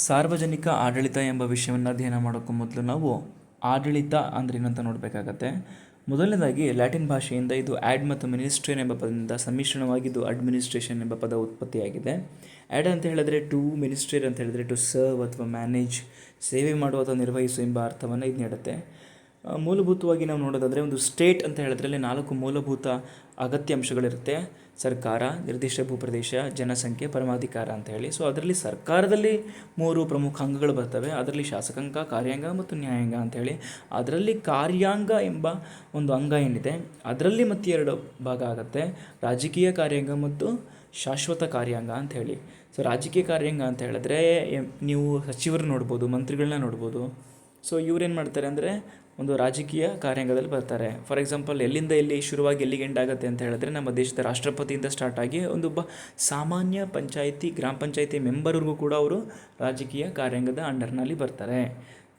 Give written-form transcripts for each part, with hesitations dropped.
ಸಾರ್ವಜನಿಕ ಆಡಳಿತ ಎಂಬ ವಿಷಯವನ್ನು ಅಧ್ಯಯನ ಮಾಡೋಕ್ಕೂ ಮೊದಲು ನಾವು ಆಡಳಿತ ಅಂದ್ರೆ ಏನಂತ ನೋಡಬೇಕಾಗತ್ತೆ. ಮೊದಲನೇದಾಗಿ ಲ್ಯಾಟಿನ್ ಭಾಷೆಯಿಂದ ಇದು ಆ್ಯಡ್ ಮತ್ತು ಮಿನಿಸ್ಟ್ರೇನ್ ಎಂಬ ಪದದಿಂದ ಸಮ್ಮಿಶ್ರಣವಾಗಿದ್ದು ಅಡ್ಮಿನಿಸ್ಟ್ರೇಷನ್ ಎಂಬ ಪದ ಉತ್ಪತ್ತಿಯಾಗಿದೆ. ಆ್ಯಡ್ ಅಂತ ಹೇಳಿದ್ರೆ ಟು, ಮಿನಿಸ್ಟ್ರೇರ್ ಅಂತ ಹೇಳಿದ್ರೆ ಟು ಸರ್ವ್ ಅಥವಾ ಮ್ಯಾನೇಜ್, ಸೇವೆ ಮಾಡುವ ಅಥವಾ ನಿರ್ವಹಿಸು ಎಂಬ ಅರ್ಥವನ್ನು ಇದು ನೀಡುತ್ತೆ. ಮೂಲಭೂತವಾಗಿ ನಾವು ನೋಡೋದಾದರೆ ಒಂದು ಸ್ಟೇಟ್ ಅಂತ ಹೇಳಿದ್ರೆ ಅಲ್ಲಿ 4 ಮೂಲಭೂತ ಅಗತ್ಯ ಅಂಶಗಳಿರುತ್ತೆ: ಸರ್ಕಾರ, ನಿರ್ದಿಷ್ಟ ಭೂಪ್ರದೇಶ, ಜನಸಂಖ್ಯೆ, ಪರಮಾಧಿಕಾರ ಅಂತ ಹೇಳಿ. ಸೊ ಅದರಲ್ಲಿ ಸರ್ಕಾರದಲ್ಲಿ 3 ಪ್ರಮುಖ ಅಂಗಗಳು ಬರ್ತವೆ. ಅದರಲ್ಲಿ ಶಾಸಕಾಂಗ, ಕಾರ್ಯಾಂಗ ಮತ್ತು ನ್ಯಾಯಾಂಗ ಅಂತ ಹೇಳಿ. ಅದರಲ್ಲಿ ಕಾರ್ಯಾಂಗ ಎಂಬ ಒಂದು ಅಂಗ ಏನಿದೆ ಅದರಲ್ಲಿ ಮತ್ತೆ 2 ಭಾಗ ಆಗುತ್ತೆ: ರಾಜಕೀಯ ಕಾರ್ಯಾಂಗ ಮತ್ತು ಶಾಶ್ವತ ಕಾರ್ಯಾಂಗ ಅಂತ ಹೇಳಿ. ಸೊ ರಾಜಕೀಯ ಕಾರ್ಯಾಂಗ ಅಂತ ಹೇಳಿದ್ರೆ ನೀವು ಸಚಿವರು ನೋಡ್ಬೋದು, ಮಂತ್ರಿಗಳನ್ನ ನೋಡ್ಬೋದು. ಸೊ ಇವ್ರೇನು ಮಾಡ್ತಾರೆ ಅಂದರೆ ಒಂದು ರಾಜಕೀಯ ಕಾರ್ಯಾಂಗದಲ್ಲಿ ಬರ್ತಾರೆ. ಫಾರ್ ಎಕ್ಸಾಂಪಲ್ ಎಲ್ಲಿಂದ ಎಲ್ಲಿ ಶುರುವಾಗಿ ಎಲ್ಲಿಗೆ ಎಂಡ್ ಆಗುತ್ತೆ ಅಂತ ಹೇಳಿದ್ರೆ ನಮ್ಮ ದೇಶದ ರಾಷ್ಟ್ರಪತಿಯಿಂದ ಸ್ಟಾರ್ಟ್ ಆಗಿ ಒಂದೊಬ್ಬ ಸಾಮಾನ್ಯ ಪಂಚಾಯಿತಿ, ಗ್ರಾಮ ಪಂಚಾಯಿತಿ ಮೆಂಬರ್ವರೆಗೂ ಕೂಡ ಅವರು ರಾಜಕೀಯ ಕಾರ್ಯಾಂಗದ ಅಂಡರ್ನಲ್ಲಿ ಬರ್ತಾರೆ.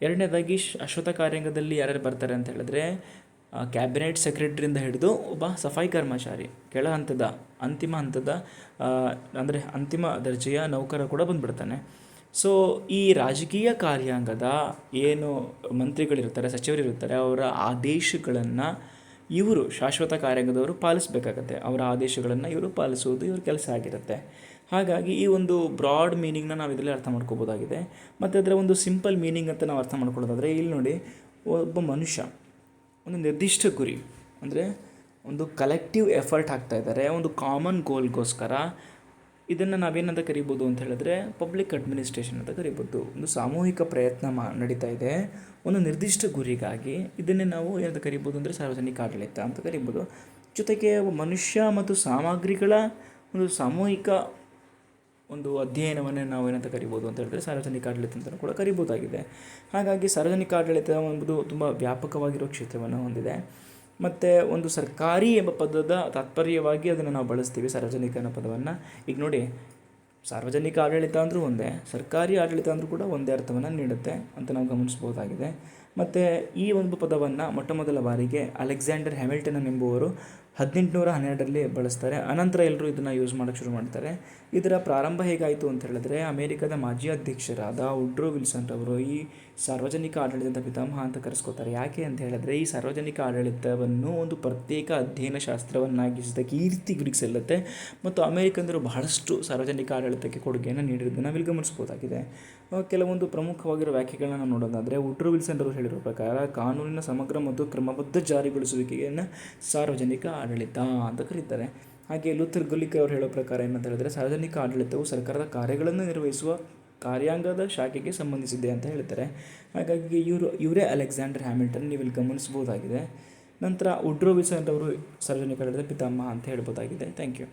ಎರಡನೇದಾಗಿ ಶಾಶ್ವತ ಕಾರ್ಯಾಂಗದಲ್ಲಿ ಯಾರ್ಯಾರು ಬರ್ತಾರೆ ಅಂತ ಹೇಳಿದ್ರೆ ಕ್ಯಾಬಿನೆಟ್ ಸೆಕ್ರೆಟರಿಯಿಂದ ಹಿಡಿದು ಒಬ್ಬ ಸಫಾಯಿ ಕರ್ಮಚಾರಿ, ಕೆಳ ಹಂತದ ಅಂತಿಮ ಹಂತದ ಅಂದರೆ ಅಂತಿಮ ದರ್ಜೆಯ ನೌಕರ ಕೂಡ ಬಂದುಬಿಡ್ತಾನೆ. ಸೊ ಈ ರಾಜಕೀಯ ಕಾರ್ಯಾಂಗದ ಏನು ಮಂತ್ರಿಗಳಿರ್ತಾರೆ, ಸಚಿವರಿರ್ತಾರೆ, ಅವರ ಆದೇಶಗಳನ್ನು ಇವರು ಶಾಶ್ವತ ಕಾರ್ಯಾಂಗದವರು ಪಾಲಿಸಬೇಕಾಗತ್ತೆ. ಅವರ ಆದೇಶಗಳನ್ನು ಇವರು ಪಾಲಿಸುವುದು ಇವ್ರ ಕೆಲಸ ಆಗಿರುತ್ತೆ. ಹಾಗಾಗಿ ಈ ಒಂದು ಬ್ರಾಡ್ ಮೀನಿಂಗ್ನ ನಾವು ಇದರಲ್ಲಿ ಅರ್ಥ ಮಾಡ್ಕೋಬೋದಾಗಿದೆ. ಮತ್ತು ಅದರ ಒಂದು ಸಿಂಪಲ್ ಮೀನಿಂಗ್ ಅಂತ ನಾವು ಅರ್ಥ ಮಾಡ್ಕೊಳ್ಳೋದಾದರೆ ಇಲ್ಲಿ ನೋಡಿ, ಒಬ್ಬ ಮನುಷ್ಯ ಒಂದು ನಿರ್ದಿಷ್ಟ ಗುರಿ ಅಂದರೆ ಒಂದು ಕಲೆಕ್ಟಿವ್ ಎಫರ್ಟ್ ಹಾಕ್ತಾ ಇದ್ದಾರೆ ಒಂದು ಕಾಮನ್ ಗೋಲ್ಗೋಸ್ಕರ. ಇದನ್ನು ನಾವೇನಂತ ಕರಿಬೋದು ಅಂತ ಹೇಳಿದ್ರೆ ಪಬ್ಲಿಕ್ ಅಡ್ಮಿನಿಸ್ಟ್ರೇಷನ್ ಅಂತ ಕರಿಬೋದು. ಒಂದು ಸಾಮೂಹಿಕ ಪ್ರಯತ್ನ ನಡೀತಾ ಇದೆ ಒಂದು ನಿರ್ದಿಷ್ಟ ಗುರಿಗಾಗಿ. ಇದನ್ನೇ ನಾವು ಏನಂತ ಕರಿಬೋದು ಅಂದರೆ ಸಾರ್ವಜನಿಕ ಆಡಳಿತ ಅಂತ ಕರಿಬೋದು. ಜೊತೆಗೆ ಮನುಷ್ಯ ಮತ್ತು ಸಾಮಗ್ರಿಗಳ ಒಂದು ಸಾಮೂಹಿಕ ಒಂದು ಅಧ್ಯಯನವನ್ನು ನಾವು ಏನಂತ ಕರಿಬೋದು ಅಂತ ಹೇಳಿದ್ರೆ ಸಾರ್ವಜನಿಕ ಆಡಳಿತ ಅಂತ ಕೂಡ ಕರಿಬೋದಾಗಿದೆ. ಹಾಗಾಗಿ ಸಾರ್ವಜನಿಕ ಆಡಳಿತ ಎಂಬುದು ತುಂಬ ವ್ಯಾಪಕವಾಗಿರೋ ಕ್ಷೇತ್ರವನ್ನು ಹೊಂದಿದೆ. ಮತ್ತು ಒಂದು ಸರ್ಕಾರಿ ಎಂಬ ಪದದ ತಾತ್ಪರ್ಯವಾಗಿ ಅದನ್ನು ನಾವು ಬಳಸ್ತೀವಿ, ಸಾರ್ವಜನಿಕ ಅನ್ನೋ ಪದವನ್ನು. ಈಗ ನೋಡಿ, ಸಾರ್ವಜನಿಕ ಆಡಳಿತ ಅಂದರೂ ಒಂದೇ, ಸರ್ಕಾರಿ ಆಡಳಿತ ಅಂದರೂ ಕೂಡ ಒಂದೇ ಅರ್ಥವನ್ನು ನೀಡುತ್ತೆ ಅಂತ ನಾವು ಗಮನಿಸ್ಬೋದಾಗಿದೆ. ಮತ್ತು ಈ ಒಂದು ಪದವನ್ನು ಮೊಟ್ಟಮೊದಲ ಬಾರಿಗೆ ಅಲೆಕ್ಸಾಂಡರ್ ಹ್ಯಾಮಿಲ್ಟನ್ ಎಂಬುವರು 1812ರಲ್ಲಿ ಬಳಸ್ತಾರೆ. ಅನಂತರ ಎಲ್ಲರೂ ಇದನ್ನು ಯೂಸ್ ಮಾಡೋಕ್ಕೆ ಶುರು ಮಾಡ್ತಾರೆ. ಇದರ ಪ್ರಾರಂಭ ಹೇಗಾಯಿತು ಅಂತ ಹೇಳಿದ್ರೆ ಅಮೇರಿಕದ ಮಾಜಿ ಅಧ್ಯಕ್ಷರಾದ ವುಡ್ರೋ ವಿಲ್ಸನ್ ರವರು ಈ ಸಾರ್ವಜನಿಕ ಆಡಳಿತದ ಪಿತಾಮಹ ಅಂತ ಕರೆಸ್ಕೋತಾರೆ. ಯಾಕೆ ಅಂತ ಹೇಳಿದ್ರೆ ಈ ಸಾರ್ವಜನಿಕ ಆಡಳಿತವನ್ನು ಒಂದು ಪ್ರತ್ಯೇಕ ಅಧ್ಯಯನ ಶಾಸ್ತ್ರವನ್ನಾಗಿಸಿದ ಕೀರ್ತಿ ಗುರಿಗೆ ಸಲ್ಲುತ್ತೆ. ಮತ್ತು ಅಮೇರಿಕನ್ನರು ಬಹಳಷ್ಟು ಸಾರ್ವಜನಿಕ ಆಡಳಿತಕ್ಕೆ ಕೊಡುಗೆಯನ್ನು ನೀಡಿರೋದನ್ನು ನಾವಿಲ್ಲಿ ಗಮನಿಸ್ಬೋದಾಗಿದೆ. ಕೆಲವೊಂದು ಪ್ರಮುಖವಾಗಿರೋ ವ್ಯಾಖ್ಯೆಗಳನ್ನ ನಾವು ನೋಡೋದಾದರೆ ವುಡ್ರೋ ವಿಲ್ಸನ್ ಅವರು ಹೇಳಿರೋ ಪ್ರಕಾರ ಕಾನೂನಿನ ಸಮಗ್ರ ಮತ್ತು ಕ್ರಮಬದ್ಧ ಜಾರಿಗೊಳಿಸುವಿಕೆಯನ್ನು ಸಾರ್ವಜನಿಕ ಆಡಳಿತ ಅಂತ ಕರೀತಾರೆ. ಹಾಗೆ ಲೂಥರ್ ಗುಲಿಕ್ ಅವರು ಹೇಳೋ ಪ್ರಕಾರ ಏನಂತ ಹೇಳಿದ್ರೆ ಸಾರ್ವಜನಿಕ ಆಡಳಿತವು ಸರ್ಕಾರದ ಕಾರ್ಯಗಳನ್ನು ನಿರ್ವಹಿಸುವ ಕಾರ್ಯಾಂಗದ ಶಾಖೆಗೆ ಸಂಬಂಧಿಸಿದೆ ಅಂತ ಹೇಳ್ತಾರೆ. ಹಾಗಾಗಿ ಇವರೇ ಅಲೆಕ್ಸಾಂಡರ್ ಹ್ಯಾಮಿಲ್ಟನ್, ನೀವು ಇಲ್ಲಿ ಗಮನಿಸ್ಬೋದಾಗಿದೆ. ನಂತರ ವುಡ್ರೋ ವಿಲ್ಸನ್ ಅವರು ಸಾರ್ವಜನಿಕ ಆಡಳಿತ ಪಿತಾಮಹ ಅಂತ ಹೇಳ್ಬೋದಾಗಿದೆ. Thank you.